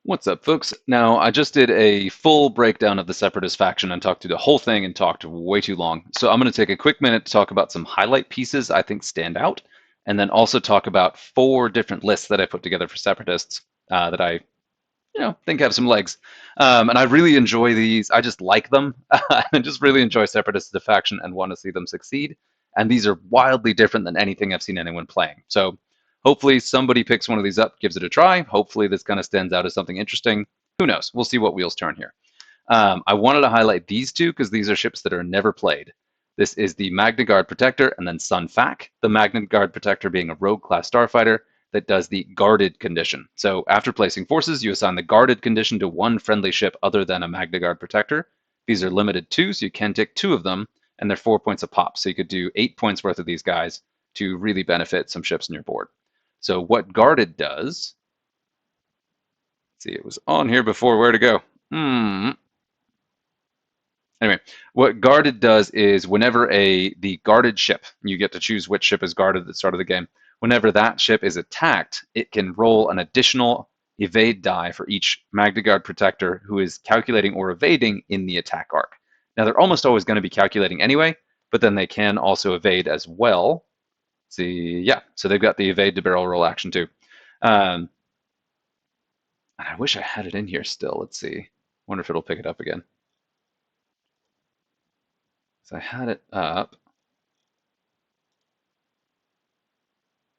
What's up, folks? Now, I just did a full breakdown of the Separatist faction and talked through the whole thing and talked way too long. So I'm going to take a quick minute to talk about some highlight pieces I think stand out, and then also talk about 4 different lists that I put together for Separatists that I, think have some legs. And I really enjoy these. I just like them. I just really enjoy Separatists as a faction and want to see them succeed. And these are wildly different than anything I've seen anyone playing. So hopefully somebody picks one of these up, gives it a try. Hopefully this kind of stands out as something interesting. Who knows? We'll see what wheels turn here. I wanted to highlight these two because these are ships that are never played. This is the Magna Guard Protector and then Sun Fac, the Magna Guard Protector being a rogue class starfighter that does the guarded condition. So after placing forces, you assign the guarded condition to one friendly ship other than a Magna Guard Protector. These are limited to, so you can take 2 of them, and they're 4 points a pop. So you could do 8 points worth of these guys to really benefit some ships in your board. So what guarded does, let's see, it was on here before, where to go? Anyway, what guarded does is whenever the guarded ship, you get to choose which ship is guarded at the start of the game, whenever that ship is attacked, it can roll an additional evade die for each Magna Guard Protector who is calculating or evading in the attack arc. Now, they're almost always going to be calculating anyway, but then they can also evade as well. See, yeah, so they've got the evade to barrel roll action too. And I wish I had it in here still. Let's see. Wonder if it'll pick it up again. So I had it up.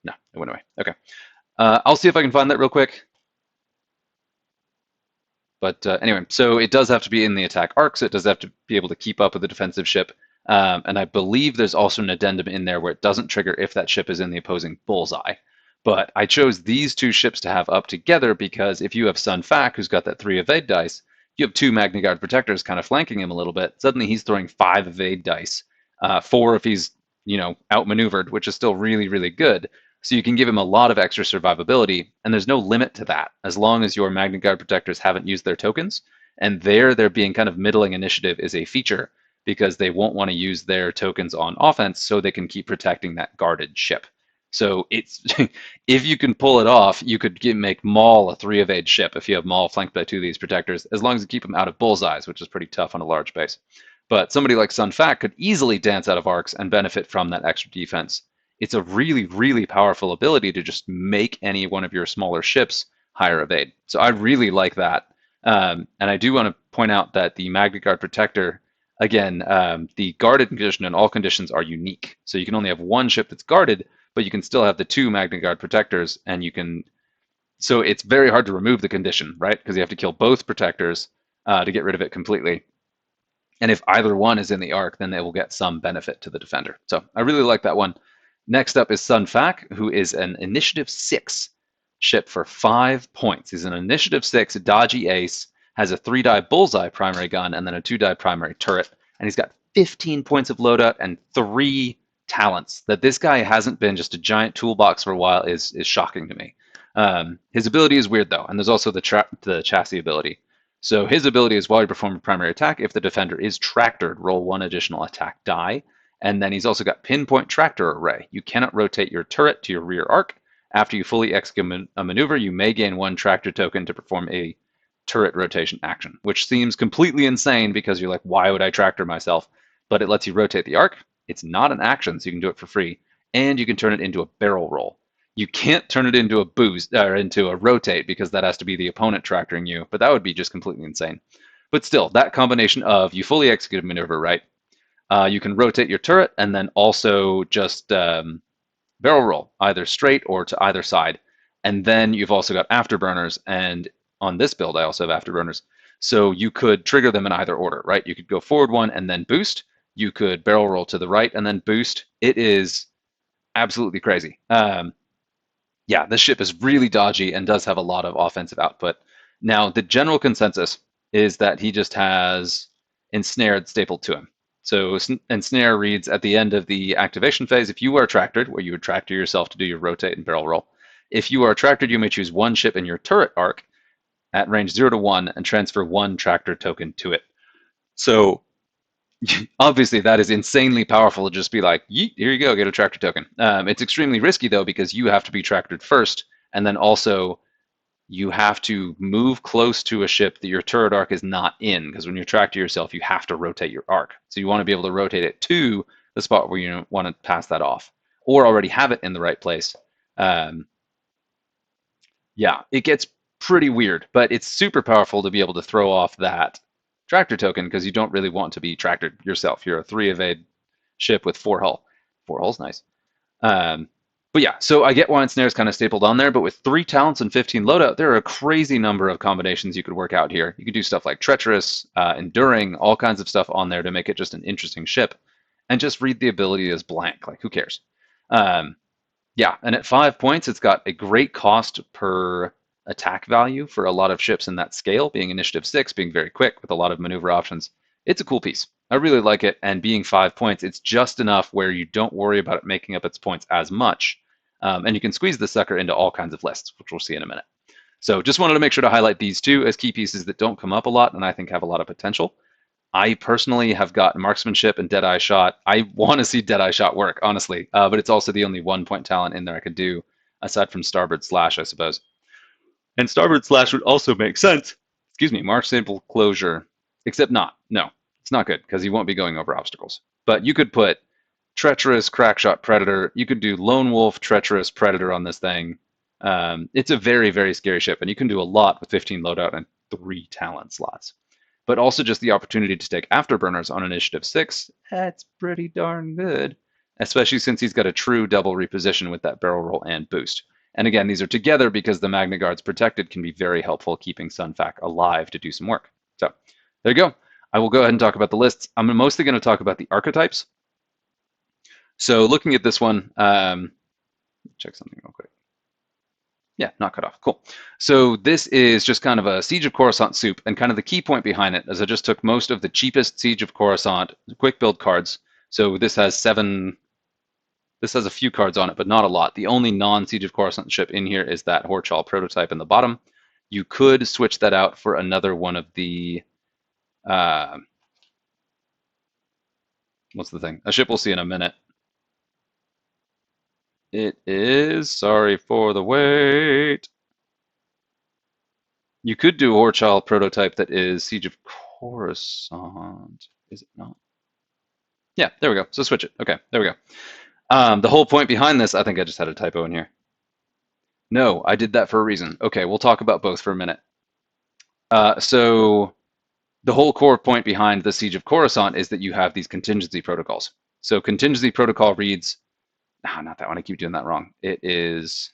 No, it went away. Okay. I'll see if I can find that real quick. But anyway, so it does have to be in the attack arc, so it does have to be able to keep up with the defensive ship. And I believe there's also an addendum in there where it doesn't trigger if that ship is in the opposing bullseye. But I chose these 2 ships to have up together because if you have Sun Fac, who's got that 3 evade dice, you have 2 Magna Guard Protectors kind of flanking him a little bit. Suddenly he's throwing 5 evade dice, 4 if he's, outmaneuvered, which is still really, really good. So you can give him a lot of extra survivability, and there's no limit to that as long as your Magna Guard Protectors haven't used their tokens. And there being kind of middling initiative is a feature because they won't want to use their tokens on offense so they can keep protecting that guarded ship. So it's if you can pull it off, you could make Maul a 3 evade ship if you have Maul flanked by 2 of these protectors, as long as you keep them out of bullseyes, which is pretty tough on a large base. But somebody like Sun Fac could easily dance out of arcs and benefit from that extra defense. It's a really, really powerful ability to just make any one of your smaller ships higher evade. So I really like that. And I do want to point out that the Magna Guard Protector, again, the guarded condition and all conditions are unique. So you can only have one ship that's guarded, but you can still have the 2 Magna Guard Protectors, and you can. So it's very hard to remove the condition, right? Because you have to kill both protectors to get rid of it completely. And if either one is in the arc, then they will get some benefit to the defender. So I really like that one. Next up is Sun Fac, who is an Initiative 6 ship for 5 points. He's an Initiative 6 dodgy ace, has a 3-die bullseye primary gun, and then a 2-die primary turret. And he's got 15 points of loadout and 3 talents. That this guy hasn't been just a giant toolbox for a while is shocking to me. His ability is weird, though, and there's also the chassis ability. So his ability is while you perform a primary attack, if the defender is tractored, roll 1 additional attack die. And then he's also got pinpoint tractor array. You cannot rotate your turret to your rear arc. After you fully execute a maneuver, you may gain 1 tractor token to perform a turret rotation action, which seems completely insane because you're like, why would I tractor myself? But it lets you rotate the arc. It's not an action, so you can do it for free. And you can turn it into a barrel roll. You can't turn it into a boost or into a rotate because that has to be the opponent tractoring you, but that would be just completely insane. But still, that combination of you fully execute a maneuver, right? You can rotate your turret and then also just barrel roll, either straight or to either side. And then you've also got afterburners, and on this build I also have afterburners. So you could trigger them in either order, right? You could go forward 1 and then boost. You could barrel roll to the right and then boost. It is absolutely crazy. Yeah, this ship is really dodgy and does have a lot of offensive output. Now, the general consensus is that he just has ensnared stapled to him. So ensnare reads at the end of the activation phase, if you are tractored, where you would tractor yourself to do your rotate and barrel roll. If you are tractored, you may choose 1 ship in your turret arc at range 0 to 1 and transfer 1 tractor token to it. So obviously that is insanely powerful to just be like, yeet, here you go, get a tractor token. It's extremely risky though because you have to be tractored first, and then also you have to move close to a ship that your turret arc is not in, because when you're tracked to yourself, you have to rotate your arc. So you want to be able to rotate it to the spot where you want to pass that off, or already have it in the right place. Um, yeah, it gets pretty weird, but it's super powerful to be able to throw off that tractor token because you don't really want to be tractored yourself. You're a 3 evade ship with 4 hull. 4 hull's nice. Um, but yeah, so I get why Ensnare's kind of stapled on there, but with 3 talents and 15 loadout, there are a crazy number of combinations you could work out here. You could do stuff like Treacherous, Enduring, all kinds of stuff on there to make it just an interesting ship. And just read the ability as blank, like who cares? Um, yeah, and at 5 points, it's got a great cost per attack value for a lot of ships in that scale, being initiative 6, being very quick with a lot of maneuver options. It's a cool piece. I really like it, and being 5 points, it's just enough where you don't worry about it making up its points as much. And you can squeeze the sucker into all kinds of lists, which we'll see in a minute. So just wanted to make sure to highlight these two as key pieces that don't come up a lot and I think have a lot of potential. I personally have got marksmanship and deadeye shot. I want to see deadeye shot work, honestly, but it's also the only 1 point talent in there I could do, aside from starboard slash, I suppose. And starboard slash would also make sense. Excuse me, mark sample closure, except not. No, it's not good because you won't be going over obstacles. But you could put treacherous crackshot predator. You could do lone wolf treacherous predator on this thing. It's a very, very scary ship, and you can do a lot with 15 loadout and 3 talent slots. But also just the opportunity to take afterburners on initiative 6. That's pretty darn good, especially since he's got a true double reposition with that barrel roll and boost. And again, these are together because the Magna Guards protected can be very helpful keeping Sunfac alive to do some work. So there you go. I will go ahead and talk about the lists. I'm mostly going to talk about the archetypes. So looking at this one, check something real quick. Yeah, not cut off. Cool. So this is just kind of a Siege of Coruscant soup, and kind of the key point behind it is I just took most of the cheapest Siege of Coruscant quick build cards. So this has 7. This has a few cards on it, but not a lot. The only non-Siege of Coruscant ship in here is that Horchal prototype in the bottom. You could switch that out for another one of the what's the thing? A ship we'll see in a minute. It is, sorry for the wait. You could do a Horchal prototype that is Siege of Coruscant. Is it not? Yeah, there we go. So switch it. Okay, there we go. The whole point behind this, I think I just had a typo in here. No, I did that for a reason. Okay, we'll talk about both for a minute. So the whole core point behind the Siege of Coruscant is that you have these contingency protocols. So contingency protocol reads, not that one. I keep doing that wrong. It is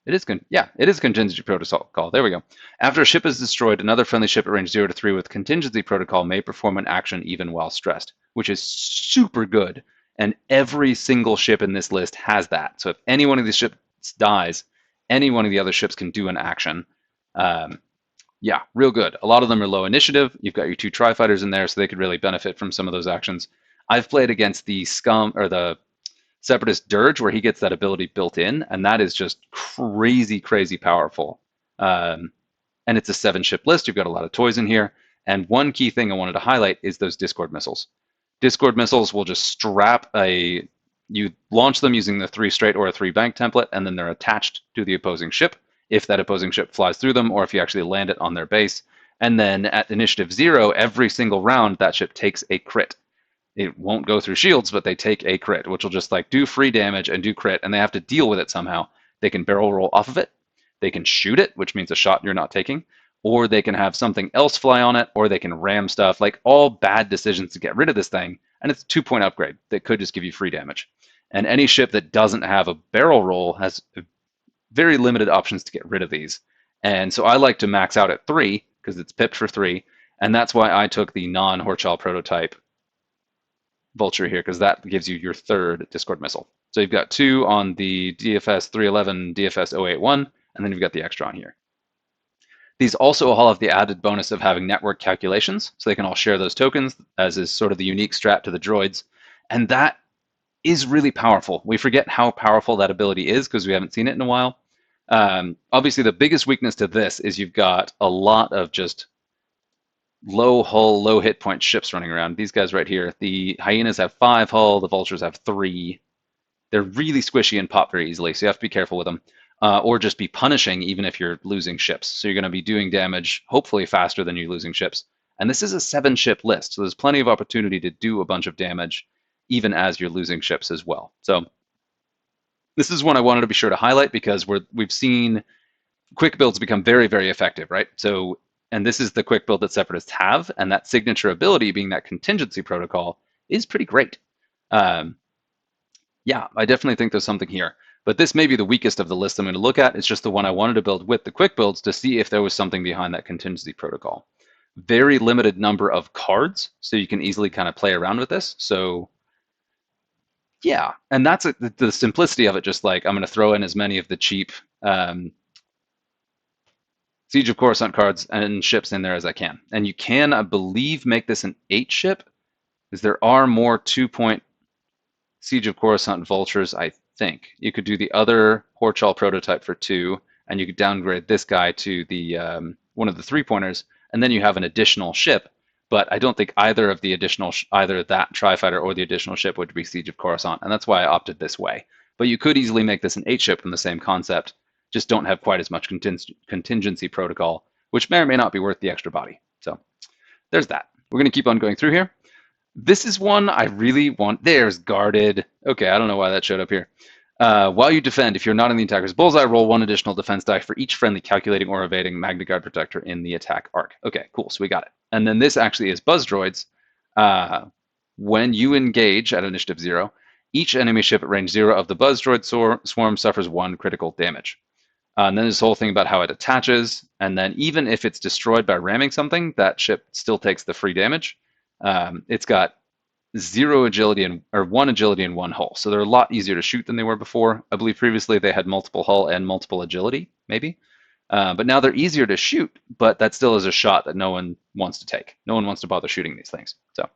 contingency protocol. There we go. After a ship is destroyed, another friendly ship at range 0 to 3 with contingency protocol may perform an action even while stressed, which is super good. And every single ship in this list has that. So if any one of these ships dies, any one of the other ships can do an action. Yeah, real good. A lot of them are low initiative. You've got your 2 tri-fighters in there, so they could really benefit from some of those actions. I've played against the the Separatist Dirge, where he gets that ability built in, and that is just crazy, crazy powerful. And it's a 7-ship list. You've got a lot of toys in here. And one key thing I wanted to highlight is those Discord missiles. Discord missiles will just strap you launch them using the 3 straight or a 3 bank template, and then they're attached to the opposing ship if that opposing ship flies through them, or if you actually land it on their base. And then at initiative 0, every single round, that ship takes a crit. It won't go through shields, but they take a crit, which will just like do free damage and do crit, and they have to deal with it somehow. They can barrel roll off of it, they can shoot it, which means a shot you're not taking, or they can have something else fly on it, or they can ram stuff, like all bad decisions to get rid of this thing, and it's a 2-point upgrade that could just give you free damage. And any ship that doesn't have a barrel roll has very limited options to get rid of these. And so I like to max out at 3, because it's pipped for 3, and that's why I took the non-Horchal prototype Vulture here, because that gives you your 3rd Discord missile. So you've got 2 on the DFS 311, DFS 081, and then you've got the extra on here. These also all have the added bonus of having network calculations, so they can all share those tokens, as is sort of the unique strat to the droids. And that is really powerful. We forget how powerful that ability is because we haven't seen it in a while. Obviously, the biggest weakness to this is you've got a lot of just low hull, low hit point ships running around. These guys right here, the Hyenas have 5 hull, the Vultures have 3. They're really squishy and pop very easily, so you have to be careful with them. or just be punishing even if you're losing ships. So you're going to be doing damage, hopefully faster than you're losing ships. And this is a 7-ship list, so there's plenty of opportunity to do a bunch of damage even as you're losing ships as well. So this is one I wanted to be sure to highlight because we've seen quick builds become very, very effective, right? So, and this is the quick build that Separatists have, and that signature ability being that contingency protocol is pretty great. Yeah, I definitely think there's something here. But this may be the weakest of the list I'm going to look at. It's just the one I wanted to build with the quick builds to see if there was something behind that contingency protocol. Very limited number of cards, so you can easily kind of play around with this. So yeah, and that's the simplicity of it. Just like I'm going to throw in as many of the cheap Siege of Coruscant cards and ships in there as I can. And you can, I believe, make this an 8-ship, because there are more 2-point Siege of Coruscant Vultures, I think. You could do the other Horchal prototype for 2, and you could downgrade this guy to the one of the 3-pointers, and then you have an additional ship. But I don't think either of the additional, either that Tri-Fighter or the additional ship would be Siege of Coruscant, and that's why I opted this way. But you could easily make this an 8-ship from the same concept, just don't have quite as much contingency protocol, which may or may not be worth the extra body. So there's that. We're going to keep on going through here. This is one I really want. There's guarded. Okay, I don't know why that showed up here. While you defend, if you're not in the attacker's bullseye, roll 1 additional defense die for each friendly calculating or evading Magna Guard Protector in the attack arc. Okay, cool. So we got it. And then this actually is Buzz Droids. When you engage at initiative 0, each enemy ship at range 0 of the Buzz Droid swarm suffers 1 critical damage. And then this whole thing about how it attaches, and then even if it's destroyed by ramming something, that ship still takes the free damage. It's got 0 agility or 1 agility and 1 hull, so they're a lot easier to shoot than they were before. I believe previously they had multiple hull and multiple agility, maybe, but now they're easier to shoot. But that still is a shot that no one wants to take. No one wants to bother shooting these things. So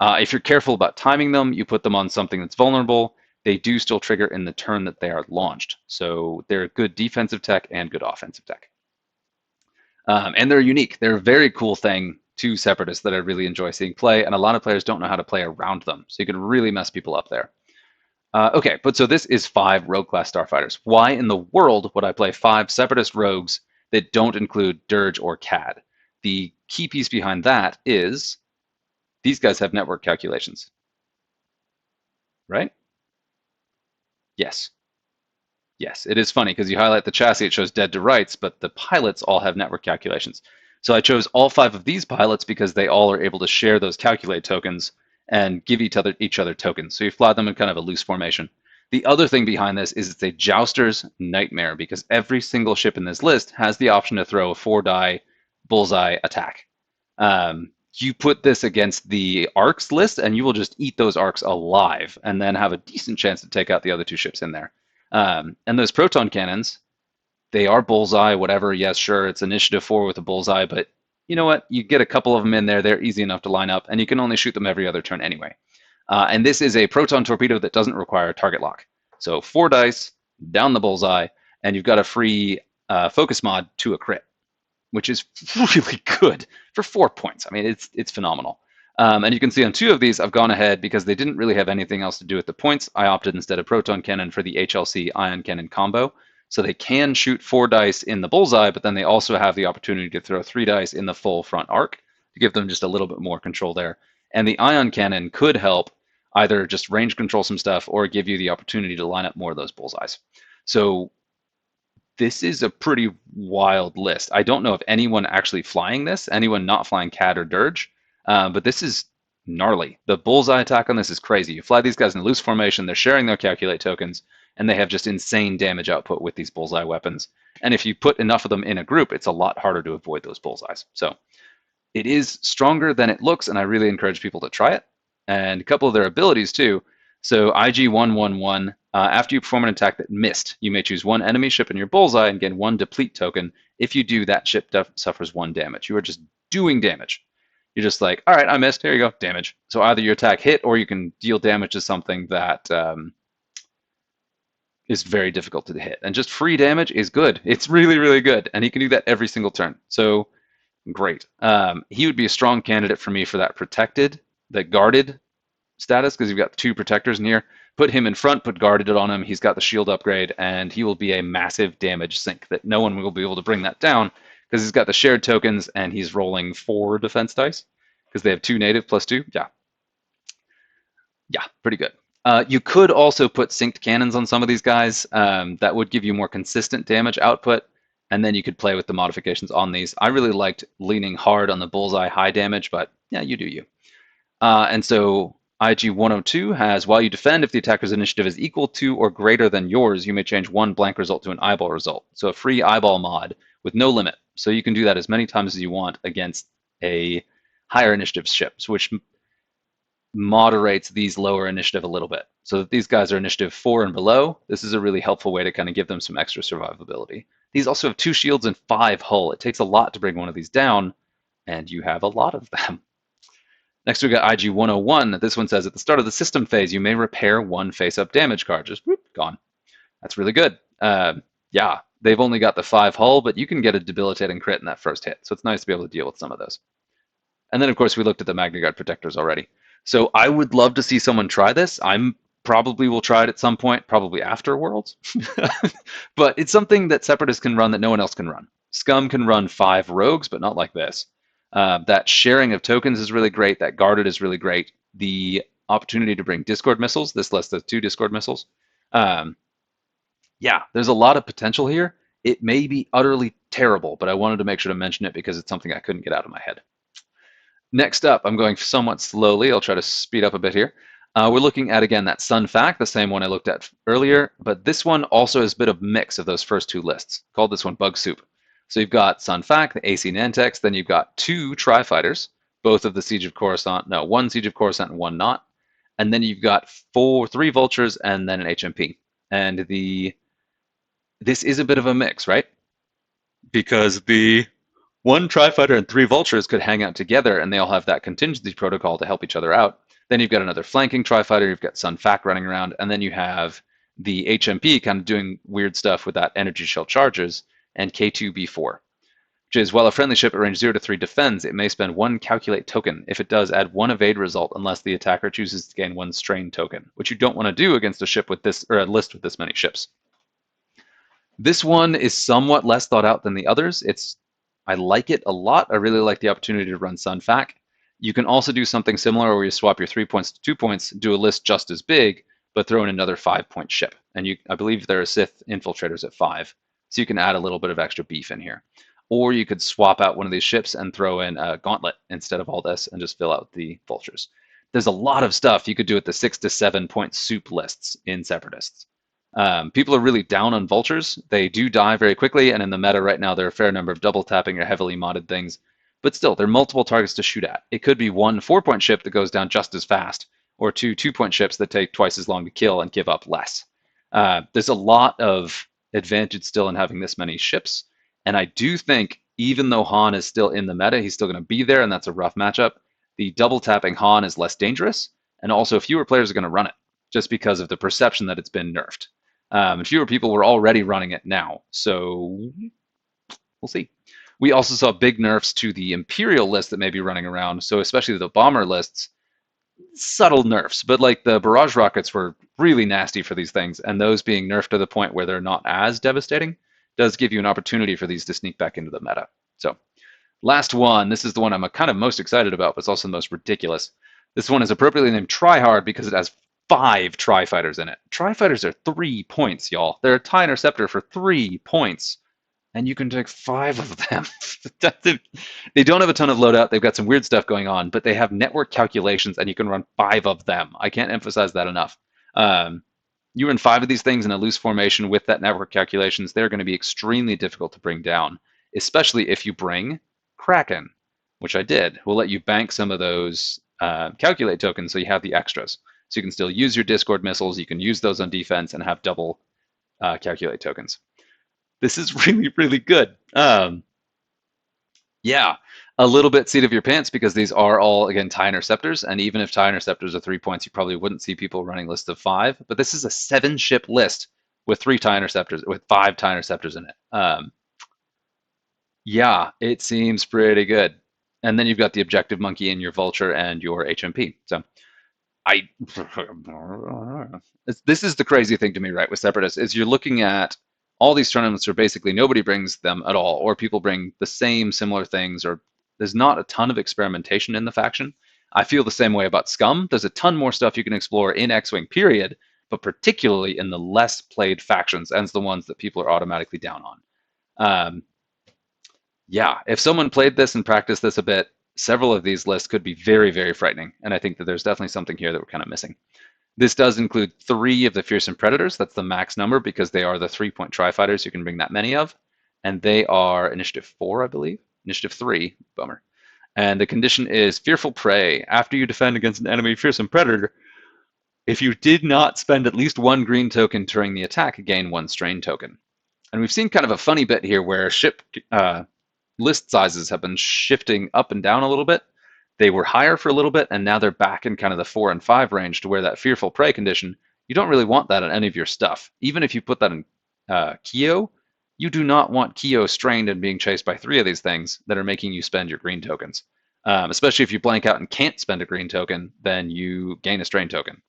if you're careful about timing them, you put them on something that's vulnerable. They do still trigger in the turn that they are launched. So they're good defensive tech and good offensive tech. And they're unique. They're a very cool thing to Separatists that I really enjoy seeing play, and a lot of players don't know how to play around them. So you can really mess people up there. Okay, but so this is 5 rogue class starfighters. Why in the world would I play 5 Separatist rogues that don't include Dirge or CAD? The key piece behind that is these guys have network calculations, right? Yes. Yes, it is funny because you highlight the chassis, it shows dead to rights, but the pilots all have network calculations. So I chose all 5 of these pilots because they all are able to share those calculate tokens and give each other tokens. So you fly them in kind of a loose formation. The other thing behind this is it's a jouster's nightmare because every single ship in this list has the option to throw a 4-die bullseye attack. You put this against the arcs list and you will just eat those arcs alive and then have a decent chance to take out the other 2 ships in there. And those proton cannons, they are bullseye, whatever. Yes, sure, it's initiative 4 with a bullseye, but you know what? You get a couple of them in there, they're easy enough to line up, and you can only shoot them every other turn anyway. And this is a proton torpedo that doesn't require target lock. So 4 dice, down the bullseye, and you've got a free focus mod to a crit, which is really good for 4 points. I mean, it's phenomenal. And you can see on 2 of these, I've gone ahead because they didn't really have anything else to do with the points. I opted instead of proton cannon for the HLC ion cannon combo. So they can shoot 4 dice in the bullseye, but then they also have the opportunity to throw 3 dice in the full front arc to give them just a little bit more control there. And the ion cannon could help either just range control some stuff or give you the opportunity to line up more of those bullseyes. So this is a pretty wild list. I don't know if anyone actually flying this, anyone not flying CAD or Dirge, but this is gnarly. The bullseye attack on this is crazy. You fly these guys in loose formation, they're sharing their calculate tokens, and they have just insane damage output with these bullseye weapons. And if you put enough of them in a group, it's a lot harder to avoid those bullseyes. So it is stronger than it looks, and I really encourage people to try it. And a couple of their abilities too. So IG-111, after you perform an attack that missed, you may choose 1 enemy ship in your bullseye and gain 1 deplete token. If you do, that ship suffers 1 damage. You are just doing damage. You're just like, all right, I missed. Here you go, damage. So either your attack hit or you can deal damage to something that is very difficult to hit. And just free damage is good. It's really, really good. And he can do that every single turn. So great. He would be a strong candidate for me for that protected, that guarded status, because you've got 2 protectors in here. Put him in front, put guarded on him. He's got the shield upgrade, and he will be a massive damage sink that no one will be able to bring that down because he's got the shared tokens and he's rolling 4 defense dice because they have 2 native plus 2. Yeah, yeah, pretty good. You could also put synced cannons on some of these guys. That would give you more consistent damage output, and then you could play with the modifications on these. I really liked leaning hard on the bullseye high damage, but yeah, you do you. And so IG 102 has, while you defend, if the attacker's initiative is equal to or greater than yours, you may change one blank result to an eyeball result. So a free eyeball mod with no limit. So you can do that as many times as you want against a higher initiative ships, which moderates these lower initiative a little bit. So that these guys are initiative 4 and below, this is a really helpful way to kind of give them some extra survivability. These also have 2 shields and 5 hull. It takes a lot to bring one of these down, and you have a lot of them. Next, we got IG 101. This one says, at the start of the system phase, you may repair 1 face-up damage card. Just whoop, gone. That's really good. Yeah, they've only got the 5 hull, but you can get a debilitating crit in that first hit. So it's nice to be able to deal with some of those. And then, of course, we looked at the Magna Guard protectors already. So I would love to see someone try this. I'm probably will try it at some point, probably after Worlds. But it's something that Separatists can run that no one else can run. Scum can run 5 rogues, but not like this. That sharing of tokens is really great. That guarded is really great. The opportunity to bring Discord missiles. This lists the 2 Discord missiles. Yeah, there's a lot of potential here. It may be utterly terrible, but I wanted to make sure to mention it because it's something I couldn't get out of my head. Next up, I'm going somewhat slowly. I'll try to speed up a bit here. We're looking at, again, that Sun Fac, the same one I looked at earlier, but this one also has a bit of mix of those first 2 lists. Called this one Bug Soup. So you've got Sun Fac, the AC Nantex, then you've got 2 Tri-Fighters, both of the Siege of Coruscant, no, 1 Siege of Coruscant and 1 not. And then you've got 3 Vultures and then an HMP. And this is a bit of a mix, right? Because the 1 Tri-Fighter and 3 Vultures could hang out together, and they all have that contingency protocol to help each other out. Then you've got another flanking Tri-Fighter, you've got Sun Fac running around, and then you have the HMP kind of doing weird stuff with that energy shell charges, and K2B4, which is, while a friendly ship at range 0 to 3 defends, it may spend 1 calculate token. If it does, add 1 evade result unless the attacker chooses to gain 1 strain token, which you don't want to do against a ship with this, or a list with this many ships. This one is somewhat less thought out than the others. I like it a lot. I really like the opportunity to run Sun Fac. You can also do something similar where you swap your 3 points to 2 points, do a list just as big, but throw in another 5-point ship. And I believe there are Sith infiltrators at 5, so you can add a little bit of extra beef in here. Or you could swap out one of these ships and throw in a Gauntlet instead of all this and just fill out the Vultures. There's a lot of stuff you could do with the 6 to 7 point soup lists in Separatists. People are really down on Vultures. They do die very quickly, and in the meta right now, there are a fair number of double tapping or heavily modded things. But still, there are multiple targets to shoot at. It could be 1 4-point ship that goes down just as fast, or 2 2-point ships that take twice as long to kill and give up less. There's a lot of advantage still in having this many ships, and I do think, even though Han is still in the meta, he's still going to be there, and that's a rough matchup. The double tapping Han is less dangerous, and also fewer players are going to run it, just because of the perception that it's been nerfed. And fewer people were already running it now, so we'll see. We also saw big nerfs to the Imperial list that may be running around, so especially the bomber lists, subtle nerfs, but like the barrage rockets were really nasty for these things, and those being nerfed to the point where they're not as devastating does give you an opportunity for these to sneak back into the meta. So last one, this is the one I'm kind of most excited about, but it's also the most ridiculous. This one is appropriately named Tryhard because it has 5 Tri-Fighters in it. Tri-Fighters are 3 points, y'all. They're a TIE Interceptor for 3 points, and you can take 5 of them. They don't have a ton of loadout. They've got some weird stuff going on, but they have network calculations, and you can run 5 of them. I can't emphasize that enough. You run 5 of these things in a loose formation with that network calculations, they're going to be extremely difficult to bring down, especially if you bring Kraken, which I did. We'll let you bank some of those calculate tokens so you have the extras. So you can still use your Discord missiles, you can use those on defense and have double calculate tokens. This is really, really good. Yeah, a little bit seat of your pants because these are all, again, TIE Interceptors. And even if TIE Interceptors are 3 points, you probably wouldn't see people running lists of 5. But this is a 7-ship list with 3 TIE Interceptors, with 5 TIE Interceptors in it. Yeah, it seems pretty good. And then you've got the Objective Monkey and your Vulture and your HMP. So I this is the crazy thing to me, right? With Separatists, is you're looking at all these tournaments where basically nobody brings them at all, or people bring the same similar things, or there's not a ton of experimentation in the faction. I feel the same way about Scum. There's a ton more stuff you can explore in X-Wing, period, but particularly in the less played factions, and the ones that people are automatically down on. Um, yeah, if someone played this and practiced this a bit, several of these lists could be very, very frightening. And I think that there's definitely something here that we're kind of missing. This does include 3 of the Fearsome Predators. That's the max number because they are the 3-point tri-fighters you can bring that many of. And they are Initiative 4, I believe. Initiative 3, bummer. And the condition is Fearful Prey. After you defend against an enemy Fearsome Predator, if you did not spend at least 1 green token during the attack, gain 1 strain token. And we've seen kind of a funny bit here where ship list sizes have been shifting up and down a little bit. They were higher for a little bit, and now they're back in kind of the 4 and 5 range to where that Fearful Prey condition, you don't really want that on any of your stuff. Even if you put that in Keo, you do not want Keo strained and being chased by 3 of these things that are making you spend your green tokens. Especially if you blank out and can't spend a green token, then you gain a strain token.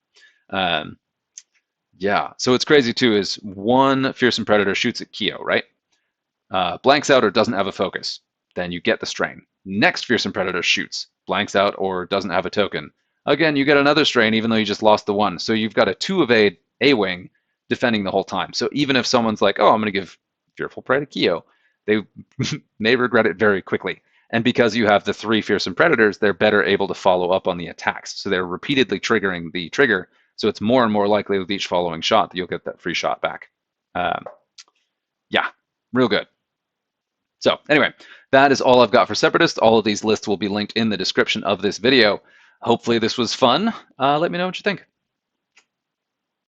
Yeah, so what's crazy too is 1 Fearsome Predator shoots at Keo, right? Blanks out or doesn't have a focus, then you get the strain. Next Fearsome Predator shoots, blanks out or doesn't have a token. Again, you get another strain even though you just lost the 1. So you've got a 2 evade A-Wing defending the whole time. So even if someone's like, oh, I'm going to give Fearful Prey to Keo, they may regret it very quickly. And because you have the 3 Fearsome Predators, they're better able to follow up on the attacks. So they're repeatedly triggering the trigger. So it's more and more likely with each following shot that you'll get that free shot back. Yeah, real good. So anyway, that is all I've got for Separatist. All of these lists will be linked in the description of this video. Hopefully this was fun. Let me know what you think.